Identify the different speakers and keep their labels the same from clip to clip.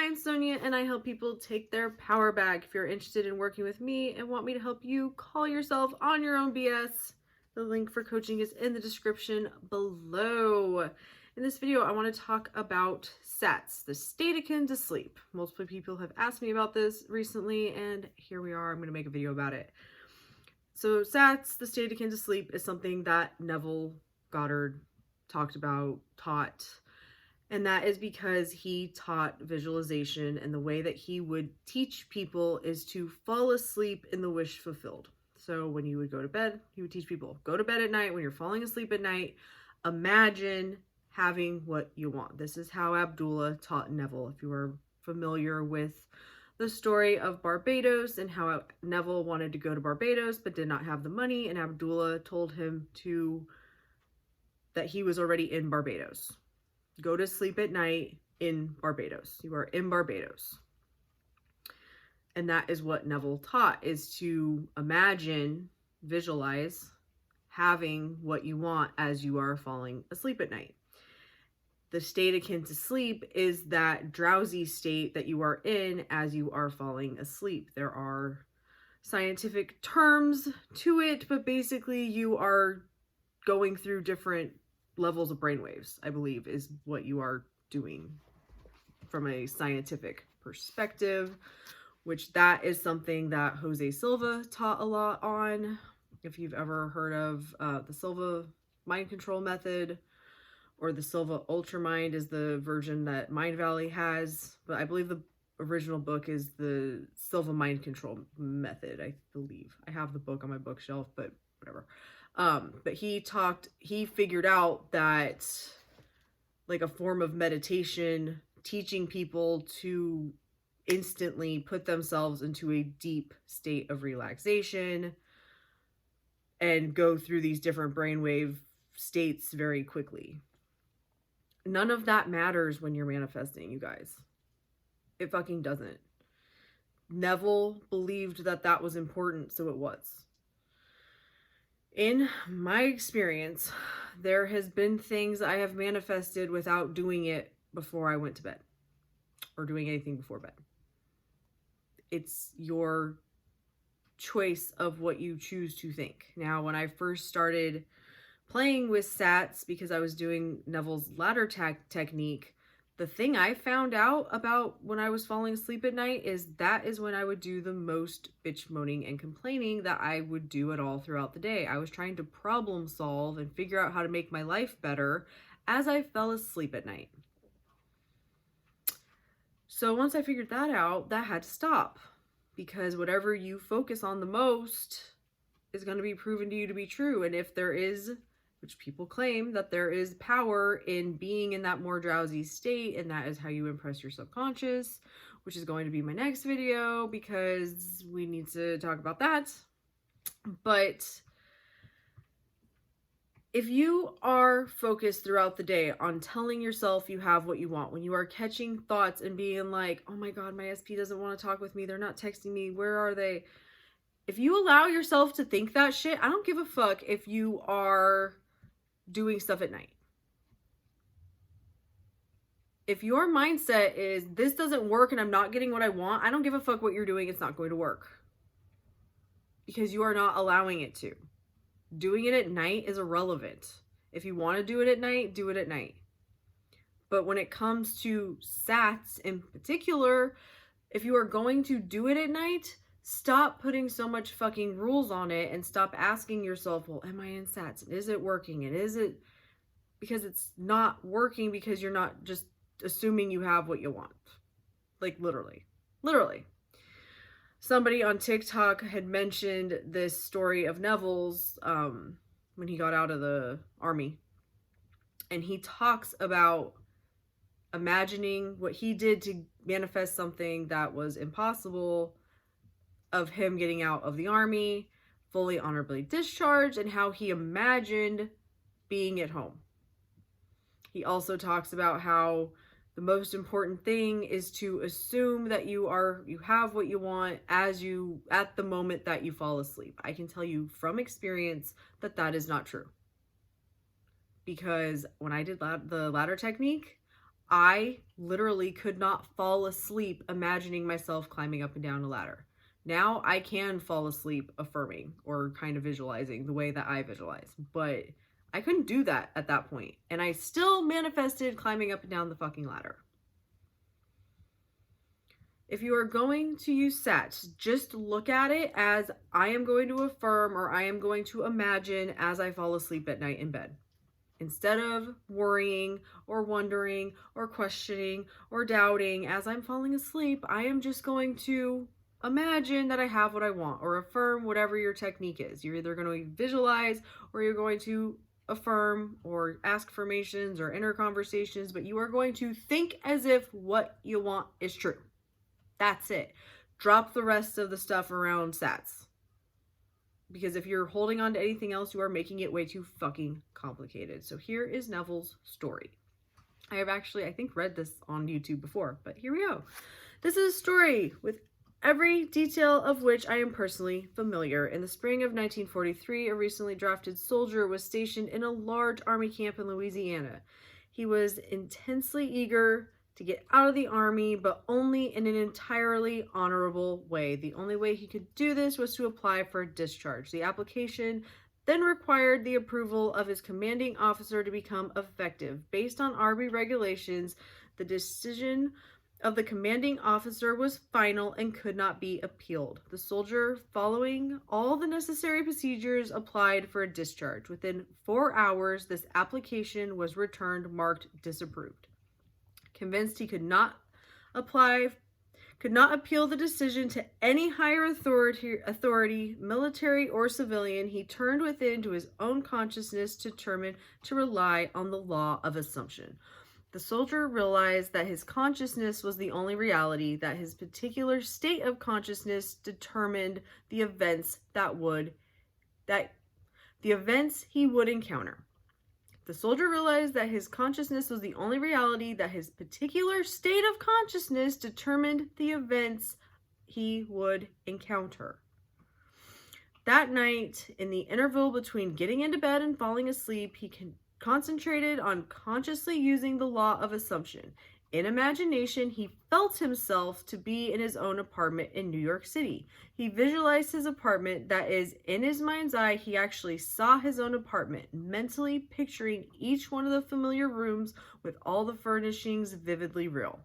Speaker 1: I'm Sonia and I help people take their power back. If you're interested in working with me and want me to help you call yourself on your own BS, the link for coaching is in the description below. In this video, I want to talk about SATS, the state akin to sleep. Multiple people have asked me about this recently, and here we are. I'm going to make a video about it. So SATS, the state akin to sleep, is something that Neville, Goddard taught. And that is because he taught visualization, and the way that he would teach people is to fall asleep in the wish fulfilled. So when you would go to bed, he would teach people, go to bed at night. When you're falling asleep at night, imagine having what you want. This is how Abdullah taught Neville. If you are familiar with the story of Barbados and how Neville wanted to go to Barbados but did not have the money, and Abdullah told him that he was already in Barbados. Go to sleep at night in Barbados. You are in Barbados. And that is what Neville taught, is to imagine, visualize having what you want as you are falling asleep at night. The state akin to sleep is that drowsy state that you are in as you are falling asleep. There are scientific terms to it, but basically you are going through different levels of brainwaves, I believe, is what you are doing from a scientific perspective, which that is something that Jose Silva taught a lot on. If you've ever heard of the Silva mind control method, or the Silva Ultramind is the version that Mind Valley has, but I believe the original book is the Silva mind control method, I believe. I have the book on my bookshelf, but whatever. But he figured out that, like, a form of meditation, teaching people to instantly put themselves into a deep state of relaxation and go through these different brainwave states very quickly. None of that matters when you're manifesting, you guys. It fucking doesn't. Neville believed that that was important, so it was. In my experience, there has been things I have manifested without doing it before I went to bed, or doing anything before bed. It's your choice of what you choose to think. Now, when I first started playing with SATS, because I was doing Neville's ladder technique, the thing I found out about when I was falling asleep at night is that is when I would do the most bitch moaning and complaining that I would do at all throughout the day. I was trying to problem solve and figure out how to make my life better as I fell asleep at night. So once I figured that out, that had to stop, because whatever you focus on the most is going to be proven to you to be true. And if there is, which people claim that there is power in being in that more drowsy state, and that is how you impress your subconscious, which is going to be my next video because we need to talk about that. But if you are focused throughout the day on telling yourself you have what you want, when you are catching thoughts and being like, oh my God, my SP doesn't want to talk with me, they're not texting me, where are they? If you allow yourself to think that shit, I don't give a fuck if you are doing stuff at night. If your mindset is, this doesn't work and I'm not getting what I want, I don't give a fuck what you're doing, it's not going to work. Because you are not allowing it to. Doing it at night is irrelevant. If you want to do it at night, do it at night. But when it comes to SATS in particular, if you are going to do it at night, stop putting so much fucking rules on it and stop asking yourself, well, am I in SATS? And is it working? And is it, because it's not working, because you're not just assuming you have what you want. Like, literally. Somebody on TikTok had mentioned this story of Neville's when he got out of the army. And he talks about imagining what he did to manifest something that was impossible, of him getting out of the army, fully honorably discharged, and how he imagined being at home. He also talks about how the most important thing is to assume that you have what you want at the moment that you fall asleep. I can tell you from experience that that is not true. Because when I did the ladder technique, I literally could not fall asleep imagining myself climbing up and down a ladder. Now I can fall asleep affirming or kind of visualizing the way that I visualize, but I couldn't do that at that point. And I still manifested climbing up and down the fucking ladder. If you are going to use SATS, just look at it as I am going to affirm or I am going to imagine as I fall asleep at night in bed. Instead of worrying or wondering or questioning or doubting as I'm falling asleep, I am just going to imagine that I have what I want or affirm whatever your technique is. You're either going to visualize or you're going to affirm or ask affirmations or inner conversations, but you are going to think as if what you want is true. That's it. Drop the rest of the stuff around SATS. Because if you're holding on to anything else, you are making it way too fucking complicated. So here is Neville's story. I have actually, I think, read this on YouTube before, but here we go. This is a story with every detail of which I am personally familiar. In the spring of 1943, a recently drafted soldier was stationed in a large army camp in Louisiana. He was intensely eager to get out of the army, but only in an entirely honorable way. The only way he could do this was to apply for discharge. The application then required the approval of his commanding officer to become effective. Based on Army regulations, the decision of the commanding officer was final and could not be appealed. The soldier, following all the necessary procedures, applied for a discharge. Within 4 hours, this application was returned marked disapproved. Convinced he could not appeal the decision to any higher authority, military or civilian, he turned within to his own consciousness, determined to rely on the law of assumption. The soldier realized that his consciousness was the only reality, that his particular state of consciousness determined the events he would encounter. The soldier realized that his consciousness was the only reality, that his particular state of consciousness determined the events he would encounter. That night, in the interval between getting into bed and falling asleep, he concentrated on consciously using the law of assumption. In imagination, he felt himself to be in his own apartment in New York City. He visualized his apartment, that is, in his mind's eye, he actually saw his own apartment, mentally picturing each one of the familiar rooms with all the furnishings vividly real.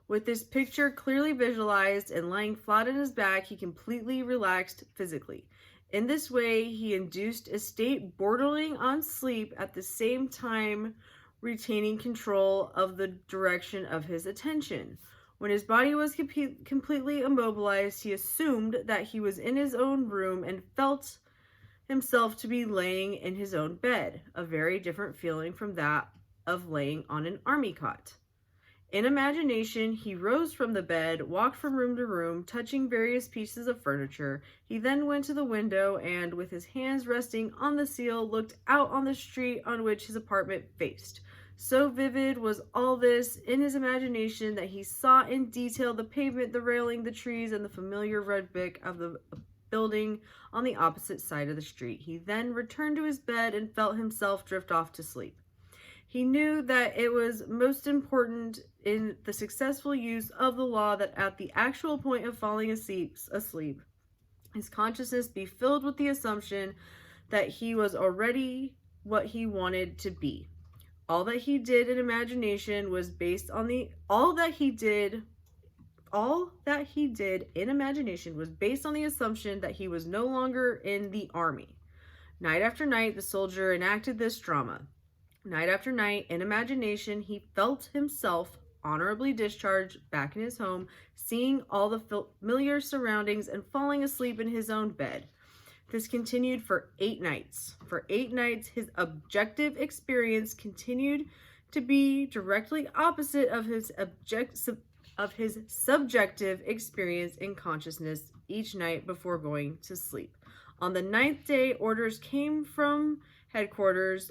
Speaker 1: With this picture clearly visualized and lying flat on his back, he completely relaxed physically. In this way, he induced a state bordering on sleep at the same time retaining control of the direction of his attention. When his body was completely immobilized, he assumed that he was in his own room and felt himself to be laying in his own bed, a very different feeling from that of laying on an army cot. In imagination, he rose from the bed, walked from room to room, touching various pieces of furniture. He then went to the window and, with his hands resting on the sill, looked out on the street on which his apartment faced. So vivid was all this in his imagination that he saw in detail the pavement, the railing, the trees, and the familiar red brick of the building on the opposite side of the street. He then returned to his bed and felt himself drift off to sleep. He knew that it was most important in the successful use of the law that at the actual point of falling asleep, his consciousness be filled with the assumption that he was already what he wanted to be. All that he did in imagination was based on the assumption that he was no longer in the army. Night after night, the soldier enacted this drama. Night after night, in imagination, he felt himself honorably discharged back in his home, seeing all the familiar surroundings and falling asleep in his own bed. This continued for 8 nights. For 8 nights, his objective experience continued to be directly opposite of his subjective experience in consciousness each night before going to sleep. On the 9th day, orders came from headquarters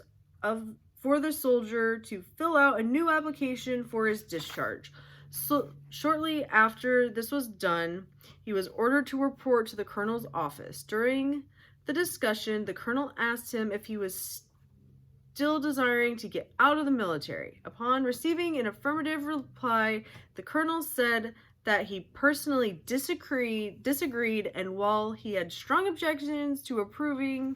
Speaker 1: for the soldier to fill out a new application for his discharge. So shortly after this was done, he was ordered to report to the colonel's office. During the discussion, the colonel asked him if he was still desiring to get out of the military. Upon receiving an affirmative reply, the colonel said that he personally disagreed, and while he had strong objections to approving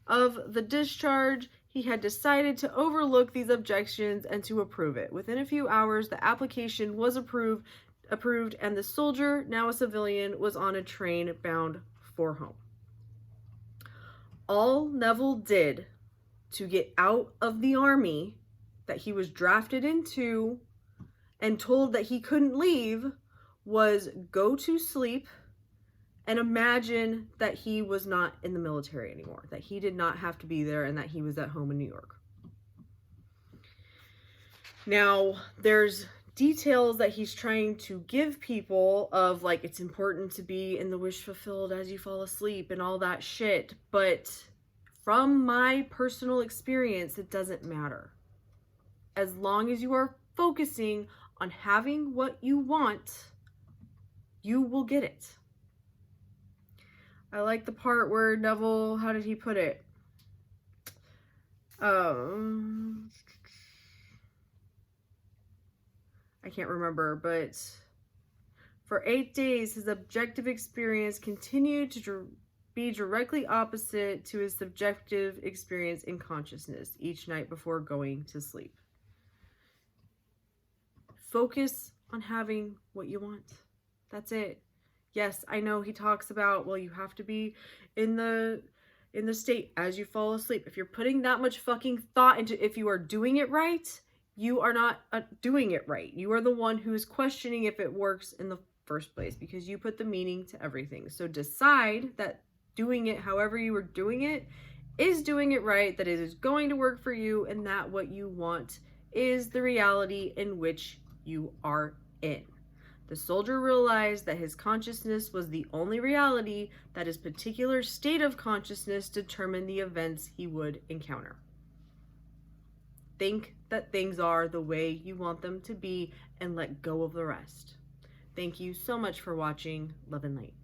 Speaker 1: of the discharge, he had decided to overlook these objections and to approve it. Within a few hours, the application was approved, and the soldier, now a civilian, was on a train bound for home. All Neville did to get out of the army that he was drafted into and told that he couldn't leave was go to sleep and imagine that he was not in the military anymore, that he did not have to be there, and that he was at home in New York. Now, there's details that he's trying to give people of, like, it's important to be in the wish fulfilled as you fall asleep and all that shit, but from my personal experience, it doesn't matter. As long as you are focusing on having what you want, you will get it. I like the part where Neville, how did he put it? I can't remember, but for 8 days, his objective experience continued to be directly opposite to his subjective experience in consciousness each night before going to sleep. Focus on having what you want. That's it. Yes, I know he talks about, well, you have to be in the state as you fall asleep. If you're putting that much fucking thought into if you are doing it right, you are not doing it right. You are the one who is questioning if it works in the first place because you put the meaning to everything. So decide that doing it however you are doing it is doing it right, that it is going to work for you, and that what you want is the reality in which you are in. The soldier realized that his consciousness was the only reality, that his particular state of consciousness determined the events he would encounter. Think that things are the way you want them to be and let go of the rest. Thank you so much for watching. Love and light.